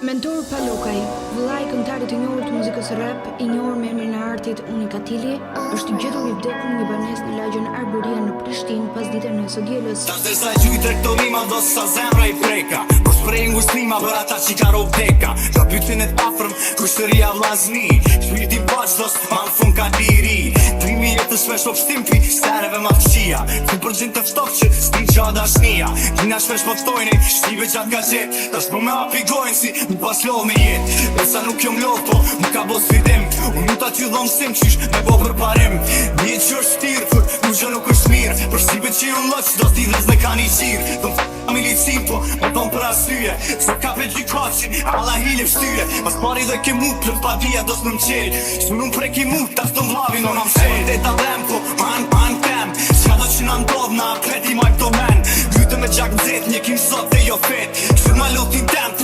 Mentor Palokaj, vëllai i këngëtarit të njohur të muzikës rap, i njohur me emrin e artit Unikatili, është gjetur i vdekur në një banesë në lagjen Arboria në Prishtinë pas ditën e së dielës. Ta të sa gjujt rektorima do sa zemra i preka, po shprej ngushtrima për ata që ka robdeka. Do pytin e t'pafrëm, kushtëria vlazni, shpiriti baqdos, ma në fund ka liri. Trimi jetë shpesh obshtim pi, stereve ma fqia, ku përgjën të ftoh që s'ti qa dashnia. Kina shpesh po ftojni, shqive qatë ka gjet, tash po me api gojnë si më pas lodh me jet. Nësa nuk jom lodh, po më ka bo sfidim, unë nuk ta t'ju dhom sim qysh me bo për parim. Një që është tirë, kur nuk gjë nuk është mirë, për shqive që ju loq, do t'i dhez me ka një qirë. Dëm milicin, po më thom për asyje, se ka pe gjykaqin, alla hile pështyje. Mas pari dhe ke mu, plët pa dhja do s'më mqel, shtu nuk preki mu, ta s'të vlavin o në mshel. E ta dhem, po man tem, s'ka do që na ndodh, na peti ma këto men. Gyte me gjak nëzet, një kim sot dhe jo fet, shtu ma lutin tem,